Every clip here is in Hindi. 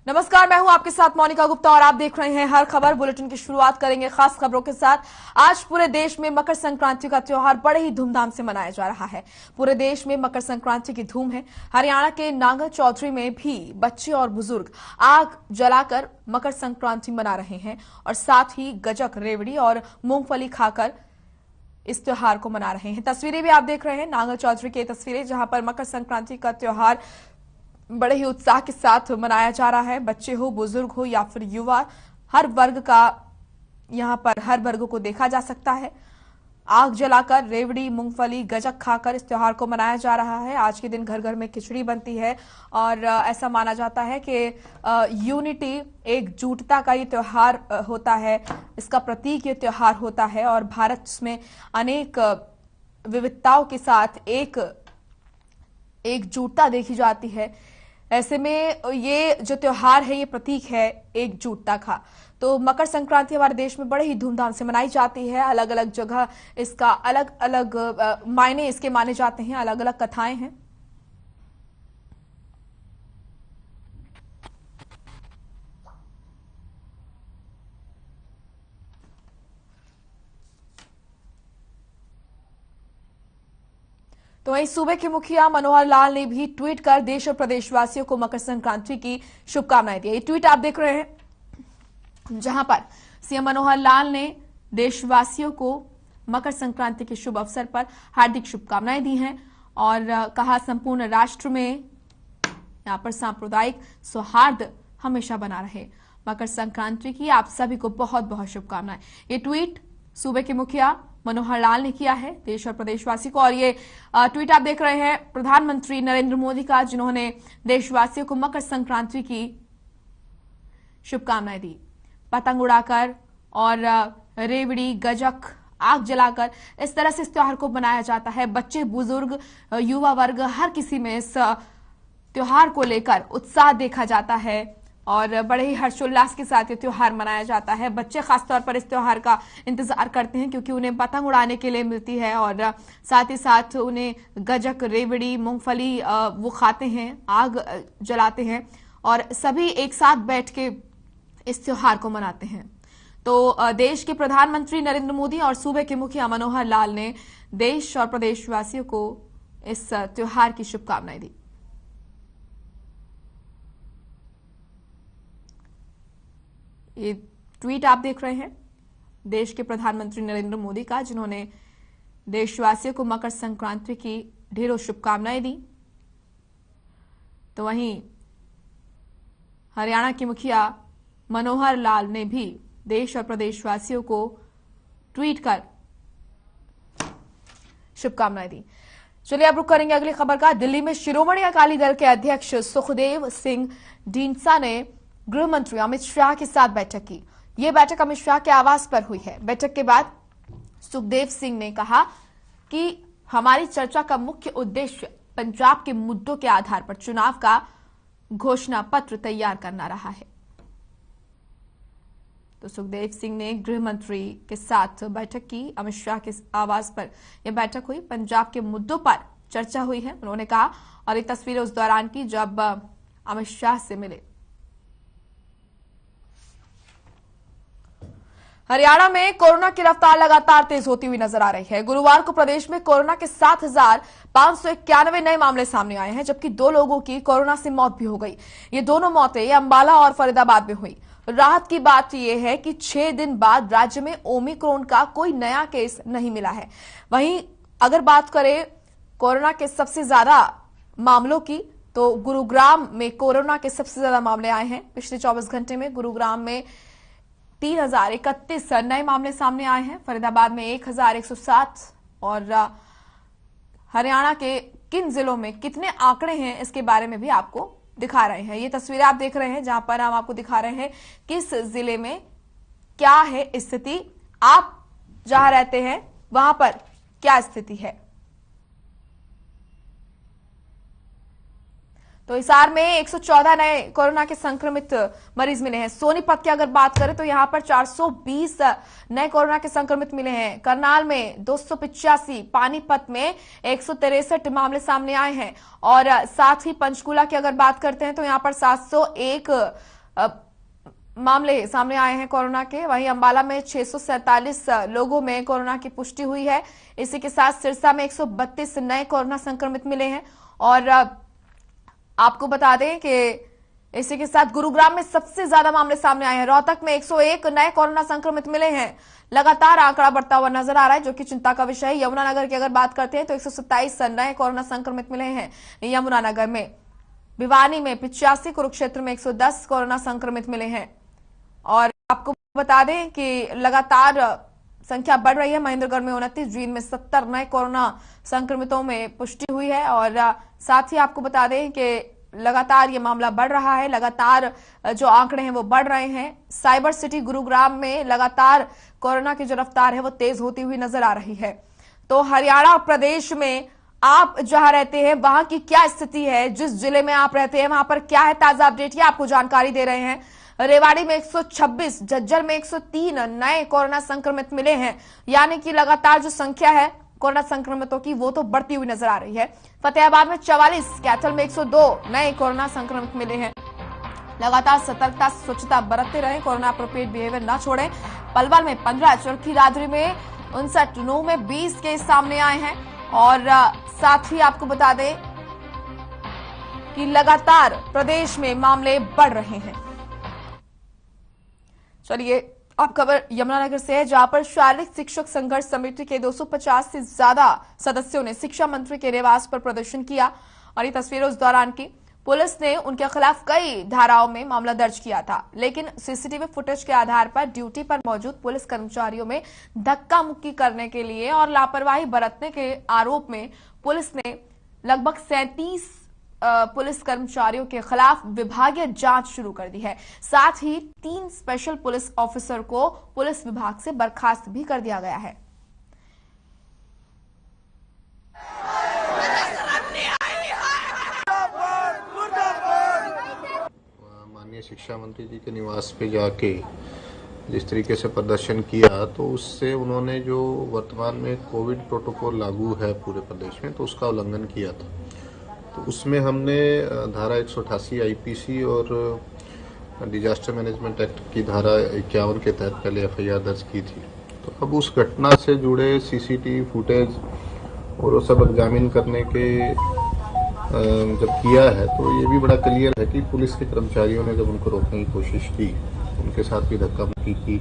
नमस्कार, मैं हूं आपके साथ मोनिका गुप्ता और आप देख रहे हैं हर खबर बुलेटिन की शुरुआत करेंगे खास खबरों के साथ। आज पूरे देश में मकर संक्रांति का त्योहार बड़े ही धूमधाम से मनाया जा रहा है। पूरे देश में मकर संक्रांति की धूम है। हरियाणा के नांगल चौधरी में भी बच्चे और बुजुर्ग आग जलाकर मकर संक्रांति मना रहे हैं और साथ ही गजक, रेवड़ी और मूंगफली खाकर इस त्योहार को मना रहे हैं। तस्वीरें भी आप देख रहे हैं नांगल चौधरी की तस्वीरें, जहां पर मकर संक्रांति का त्योहार बड़े ही उत्साह के साथ मनाया जा रहा है। बच्चे हो, बुजुर्ग हो या फिर युवा, हर वर्ग का यहां पर हर वर्ग को देखा जा सकता है। आग जलाकर, रेवड़ी, मूंगफली, गजक खाकर इस त्योहार को मनाया जा रहा है। आज के दिन घर घर में खिचड़ी बनती है और ऐसा माना जाता है कि यूनिटी, एकजुटता का ये त्योहार होता है, इसका प्रतीक ये त्योहार होता है और भारत में अनेक विविधताओं के साथ एकजुटता देखी जाती है। ऐसे में ये जो त्योहार है ये प्रतीक है एकजुटता का। तो मकर संक्रांति हमारे देश में बड़े ही धूमधाम से मनाई जाती है। अलग अलग जगह इसका अलग अलग मायने इसके माने जाते हैं, अलग अलग कथाएं हैं। तो वहीं सूबे के मुखिया मनोहर लाल ने भी ट्वीट कर देश और प्रदेशवासियों को मकर संक्रांति की शुभकामनाएं दी। ये ट्वीट आप देख रहे हैं, जहां पर सीएम मनोहर लाल ने देशवासियों को मकर संक्रांति के शुभ अवसर पर हार्दिक शुभकामनाएं दी हैं और कहा संपूर्ण राष्ट्र में यहां पर सांप्रदायिक सौहार्द हमेशा बना रहे। मकर संक्रांति की आप सभी को बहुत बहुत शुभकामनाएं। ये ट्वीट सूबे के मुखिया मनोहर लाल ने किया है देश और प्रदेशवासी को। और ये ट्वीट आप देख रहे हैं प्रधानमंत्री नरेंद्र मोदी का, जिन्होंने देशवासियों को मकर संक्रांति की शुभकामनाएं दी। पतंग उड़ाकर और रेवड़ी, गजक, आग जलाकर इस तरह से इस त्योहार को मनाया जाता है। बच्चे, बुजुर्ग, युवा वर्ग, हर किसी में इस त्योहार को लेकर उत्साह देखा जाता है और बड़े ही हर्षोल्लास के साथ ये त्योहार मनाया जाता है। बच्चे खासतौर पर इस त्योहार का इंतजार करते हैं क्योंकि उन्हें पतंग उड़ाने के लिए मिलती है और साथ ही साथ उन्हें गजक, रेवड़ी, मूंगफली वो खाते हैं, आग जलाते हैं और सभी एक साथ बैठ के इस त्योहार को मनाते हैं। तो देश के प्रधानमंत्री नरेंद्र मोदी और सूबे के मुखिया मनोहर लाल ने देश और प्रदेशवासियों को इस त्योहार की शुभकामनाएं दी। ये ट्वीट आप देख रहे हैं देश के प्रधानमंत्री नरेंद्र मोदी का, जिन्होंने देशवासियों को मकर संक्रांति की ढेरों शुभकामनाएं दी। तो वहीं हरियाणा के मुखिया मनोहर लाल ने भी देश और प्रदेशवासियों को ट्वीट कर शुभकामनाएं दी। चलिए अब रुक करेंगे अगली खबर का। दिल्ली में शिरोमणि अकाली दल के अध्यक्ष सुखदेव सिंह ढींडसा ने गृह मंत्री अमित शाह के साथ बैठक की। यह बैठक अमित शाह के आवास पर हुई है। बैठक के बाद सुखदेव सिंह ने कहा कि हमारी चर्चा का मुख्य उद्देश्य पंजाब के मुद्दों के आधार पर चुनाव का घोषणा पत्र तैयार करना रहा है। तो सुखदेव सिंह ने गृह मंत्री के साथ बैठक की। अमित शाह के आवास पर यह बैठक हुई, पंजाब के मुद्दों पर चर्चा हुई है, उन्होंने कहा। और ये तस्वीरें उस दौरान की जब अमित शाह से मिले। हरियाणा में कोरोना की रफ्तार लगातार तेज होती हुई नजर आ रही है। गुरुवार को प्रदेश में कोरोना के 7,591 नए मामले सामने आए हैं, जबकि 2 लोगों की कोरोना से मौत भी हो गई। ये दोनों मौतें अंबाला और फरीदाबाद में हुई। राहत की बात यह है कि 6 दिन बाद राज्य में ओमिक्रॉन का कोई नया केस नहीं मिला है। वहीं अगर बात करें कोरोना के सबसे ज्यादा मामलों की, तो गुरुग्राम में कोरोना के सबसे ज्यादा मामले आए हैं। पिछले 24 घंटे में गुरुग्राम में 3031 नए मामले सामने आए हैं। फरीदाबाद में 1107 और हरियाणा के किन जिलों में कितने आंकड़े हैं इसके बारे में भी आपको दिखा रहे हैं। ये तस्वीरें आप देख रहे हैं जहां पर हम आपको दिखा रहे हैं किस जिले में क्या है स्थिति, आप जहां रहते हैं वहां पर क्या स्थिति है। तो हिसार में 114 नए कोरोना के संक्रमित मरीज मिले हैं। सोनीपत की अगर बात करें तो यहां पर 420 नए कोरोना के संक्रमित मिले हैं। करनाल में 285, पानीपत में 163 मामले सामने आए हैं और साथ ही पंचकुला की अगर बात करते हैं तो यहां पर 701 मामले सामने आए हैं कोरोना के। वहीं अंबाला में 647 लोगों में कोरोना की पुष्टि हुई है। इसी के साथ सिरसा में 132 नए कोरोना संक्रमित मिले हैं और आपको बता दें कि इसी के साथ गुरुग्राम में सबसे ज्यादा मामले सामने आए हैं। रोहतक में 101 नए कोरोना संक्रमित मिले हैं। लगातार आंकड़ा बढ़ता हुआ नजर आ रहा है, जो कि चिंता का विषय है। यमुनानगर की अगर बात करते हैं तो 127 नए कोरोना संक्रमित मिले हैं यमुनानगर में। भिवानी में 85, कुरुक्षेत्र में 110 कोरोना संक्रमित मिले हैं। और आपको बता दें कि लगातार संख्या बढ़ रही है। महेंद्रगढ़ में 29, जींद में 70 नए कोरोना संक्रमितों में पुष्टि हुई है और साथ ही आपको बता दें कि लगातार ये मामला बढ़ रहा है। लगातार जो आंकड़े हैं वो बढ़ रहे हैं। साइबर सिटी गुरुग्राम में लगातार कोरोना की जो रफ्तार है वो तेज होती हुई नजर आ रही है। तो हरियाणा प्रदेश में आप जहां रहते हैं वहां की क्या स्थिति है, जिस जिले में आप रहते हैं वहां पर क्या है ताजा अपडेट, ये आपको जानकारी दे रहे हैं। रेवाड़ी में 126, झज्जर में 103 नए कोरोना संक्रमित मिले हैं। यानी कि लगातार जो संख्या है कोरोना संक्रमितों की वो तो बढ़ती हुई नजर आ रही है। फतेहाबाद में 44, कैथल में 102 नए कोरोना संक्रमित मिले हैं। लगातार सतर्कता स्वच्छता बरतते रहे, कोरोना अप्रोप्रिएट बिहेवियर न छोड़ें। पलवल में 15, चरखी दादरी में 59, नूह में 20 केस सामने आए हैं और साथ ही आपको बता दें कि लगातार प्रदेश में मामले बढ़ रहे हैं। चलिए अब खबर यमुनानगर से है, जहां पर शारीरिक शिक्षक संघर्ष समिति के 250 से ज्यादा सदस्यों ने शिक्षा मंत्री के निवास पर प्रदर्शन किया और ये तस्वीरें उस दौरान की। पुलिस ने उनके खिलाफ कई धाराओं में मामला दर्ज किया था, लेकिन सीसीटीवी फुटेज के आधार पर ड्यूटी पर मौजूद पुलिस कर्मचारियों में धक्का मुक्की करने के लिए और लापरवाही बरतने के आरोप में पुलिस ने लगभग 37 पुलिस कर्मचारियों के खिलाफ विभागीय जांच शुरू कर दी है। साथ ही 3 स्पेशल पुलिस ऑफिसर को पुलिस विभाग से बर्खास्त भी कर दिया गया है। माननीय शिक्षा मंत्री जी के निवास पे जाके जिस तरीके से प्रदर्शन किया, तो उससे उन्होंने जो वर्तमान में कोविड प्रोटोकॉल लागू है पूरे प्रदेश में, तो उसका उल्लंघन किया था। तो उसमें हमने धारा 188 आईपीसी और डिजास्टर मैनेजमेंट एक्ट की धारा 51 के तहत पहले एफआईआर दर्ज की थी। तो अब उस घटना से जुड़े सीसीटीवी फुटेज और वो सब एग्जामिन करने के जब किया है, तो ये भी बड़ा क्लियर है कि पुलिस के कर्मचारियों ने जब उनको रोकने की कोशिश की, उनके साथ भी धक्का मुक्की की।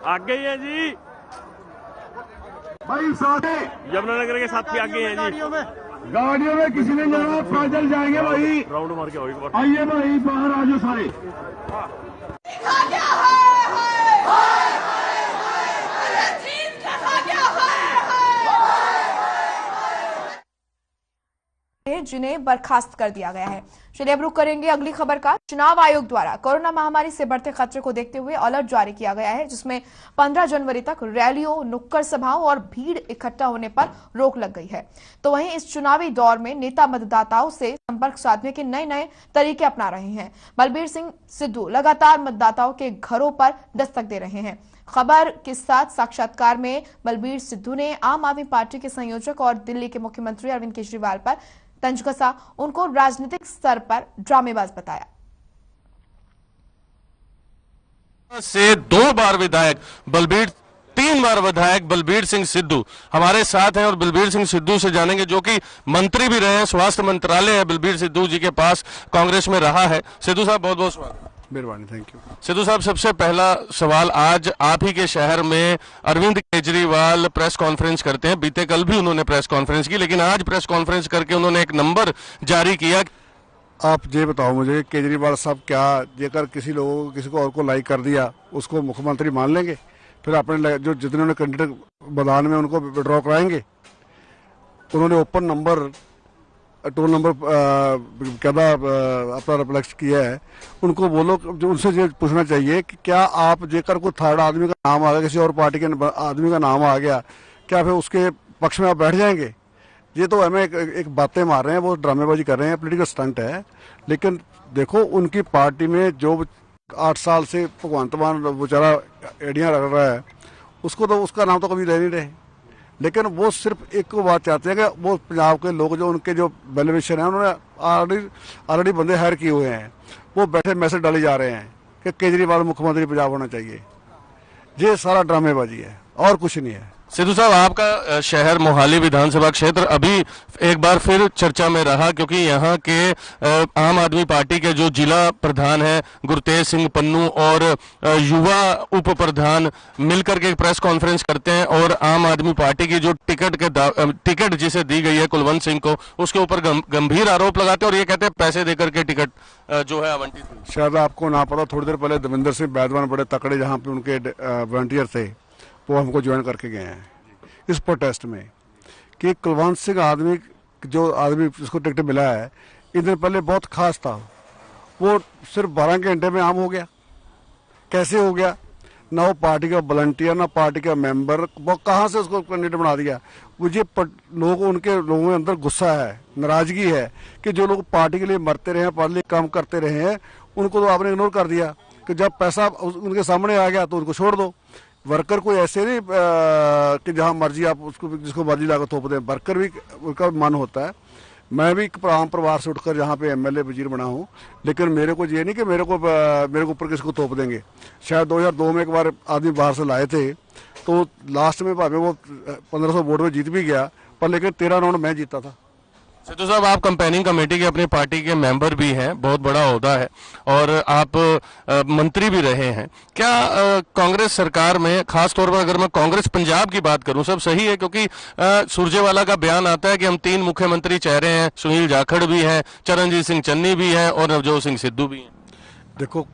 आगे ही है जी भाई, साथ यमुनानगर के साथ भी आगे हैं जी। गाड़ियों में किसी ने जाना, पैदल जाएंगे भाई। राउंड मार के आइए भाई, बाहर आ जाओ सारे। जिन्हें बर्खास्त कर दिया गया है। चलिए अब रुक करेंगे अगली खबर का। चुनाव आयोग द्वारा कोरोना महामारी से बढ़ते खतरे को देखते हुए अलर्ट जारी किया गया है, जिसमें 15 जनवरी तक रैलियों, नुक्कड़ सभाओं और भीड़ इकट्ठा होने पर रोक लग गई है। तो वहीं इस चुनावी दौर में नेता मतदाताओं से संपर्क साधने के नए नए तरीके अपना रहे हैं। बलबीर सिंह सिद्धू लगातार मतदाताओं के घरों पर दस्तक दे रहे हैं। खबर के साथ साक्षात्कार में बलबीर सिद्धू ने आम आदमी पार्टी के संयोजक और दिल्ली के मुख्यमंत्री अरविंद केजरीवाल पर तंज कसा, उनको राजनीतिक स्तर पर ड्रामेबाज बताया। से 2 बार विधायक बलबीर, 3 बार विधायक बलबीर सिंह सिद्धू हमारे साथ हैं और बलबीर सिंह सिद्धू से जानेंगे, जो कि मंत्री भी रहे हैं। स्वास्थ्य मंत्रालय है बलबीर सिद्धू जी के पास, कांग्रेस में रहा है। सिद्धू साहब बहुत बहुत स्वागत। मेहरबानी, थैंक यू। सिद्धू साहब, सबसे पहला सवाल, आज आप ही के शहर में अरविंद केजरीवाल प्रेस कॉन्फ्रेंस करते हैं। बीते कल भी उन्होंने प्रेस कॉन्फ्रेंस की, लेकिन आज प्रेस कॉन्फ्रेंस करके उन्होंने एक नंबर जारी किया। आप ये बताओ मुझे, केजरीवाल साहब क्या जेकर किसी को और को लाइक कर दिया, उसको मुख्यमंत्री मान लेंगे? फिर अपने जो जितने उन्होंने कैंडिडेट मैदान में उनको विड्रॉ कराएंगे? उन्होंने ओपन नंबर टोल नंबर कहना अपना रिफ्लेक्ट किया है, उनको बोलो, जो उनसे ये पूछना चाहिए कि क्या आप जेकर कोई थर्ड आदमी का नाम आ गया, किसी और पार्टी के आदमी का नाम आ गया, क्या फिर उसके पक्ष में आप बैठ जाएंगे? ये तो हमें एक बातें मार रहे हैं, वो ड्रामेबाजी कर रहे हैं, पॉलिटिकल स्टंट है। लेकिन देखो, उनकी पार्टी में जो 8 साल से भगवंत मान बेचारा एडियां रख रहा है, उसको तो उसका नाम तो कभी ले नहीं रहे। लेकिन वो सिर्फ एक को बात चाहते हैं कि वो पंजाब के लोग जो उनके जो बेनिफिशियर हैं, उन्होंने ऑलरेडी बंदे हायर किए हुए हैं, वो बैठे मैसेज डाले जा रहे हैं कि केजरीवाल मुख्यमंत्री पंजाब होना चाहिए। ये सारा ड्रामेबाजी है और कुछ नहीं है। सिद्धू साहब, आपका शहर मोहाली विधानसभा क्षेत्र अभी एक बार फिर चर्चा में रहा, क्योंकि यहाँ के आम आदमी पार्टी के जो जिला प्रधान हैं गुरतेज सिंह पन्नू और युवा उप प्रधान मिलकर के एक प्रेस कॉन्फ्रेंस करते हैं और आम आदमी पार्टी की जो टिकट जिसे दी गई है कुलवंत सिंह को, उसके ऊपर गंभीर आरोप लगाते हैं और ये कहते हैं पैसे देकर के टिकट जो है आवंटित हुई। शायद आपको ना पता, थोड़ी देर पहले देवेंद्र सिंह बैदवान बड़े तकड़े जहाँ पे उनके वॉलंटियर थे, वो हमको ज्वाइन करके गए हैं इस प्रोटेस्ट में कि कुलवंत सिंह आदमी जो आदमी जिसको टिकट मिला है, इन दिन पहले बहुत खास था, वो सिर्फ 12 घंटे में आम हो गया। कैसे हो गया? ना वो पार्टी का वॉलंटियर, ना पार्टी का मेंबर, वो कहाँ से उसको कैंडिडेट बना दिया। मुझे लोगों में अंदर गुस्सा है, नाराजगी है कि जो लोग पार्टी के लिए मरते रहे हैं, पार्टी के लिए काम करते रहे हैं, उनको तो आपने इग्नोर कर दिया कि जब पैसा उनके सामने आ गया तो उनको छोड़ दो। वर्कर कोई ऐसे नहीं कि जहां मर्जी आप उसको जिसको मर्जी लाकर थोप दें। वर्कर भी उनका मन होता है। मैं भी आम परिवार से उठकर जहां पे एमएलए वजीर बना हूं, लेकिन मेरे को ये नहीं कि मेरे को ऊपर किसको थोप देंगे। शायद 2002 में एक बार आदमी बाहर से लाए थे, तो लास्ट में भावे वो 1500 वोट में जीत भी गया, पर लेकिन 13 राउंड मैं जीता था। सिद्धू साहब, आप कैंपेनिंग कमेटी के अपनी पार्टी के मेंबर भी हैं, बहुत बड़ा ओहदा है, और आप मंत्री भी रहे हैं। क्या कांग्रेस सरकार में, खास तौर पर अगर मैं कांग्रेस पंजाब की बात करूं, सब सही है? क्योंकि सुरजेवाला का बयान आता है कि हम 3 मुख्यमंत्री चेहरे हैं, सुनील जाखड़ भी हैं, चरणजीत सिंह चन्नी भी हैं और नवजोत सिंह सिद्धू भी हैं। देखो,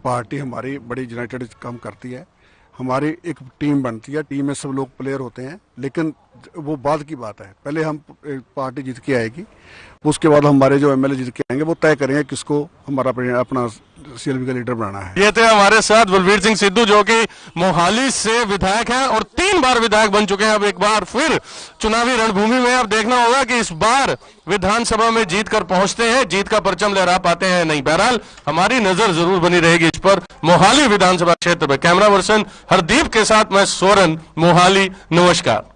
पार्टी हमारी बड़ी यूनाइटेड काम करती है, हमारी एक टीम बनती है, टीम में सब लोग प्लेयर होते हैं, लेकिन वो बाद की बात है। पहले हम पार्टी जीत के आएगी, उसके बाद हमारे जो एमएलए जीत के आएंगे वो तय करेंगे किसको हमारा अपना सीएलपी का लीडर बनाना है। ये थे हमारे साथ बलबीर सिंह सिद्धू, जो कि मोहाली से विधायक हैं और 3 बार विधायक बन चुके हैं। अब एक बार फिर चुनावी रणभूमि में अब देखना होगा कि इस बार विधानसभा में जीत कर पहुंचते हैं, जीत का परचम लहरा पाते हैं नहीं। बहरहाल हमारी नजर जरूर बनी रहेगी इस पर मोहाली विधानसभा क्षेत्र में। कैमरा पर्सन हरदीप के साथ मैं सोरन, मोहाली। नमस्कार।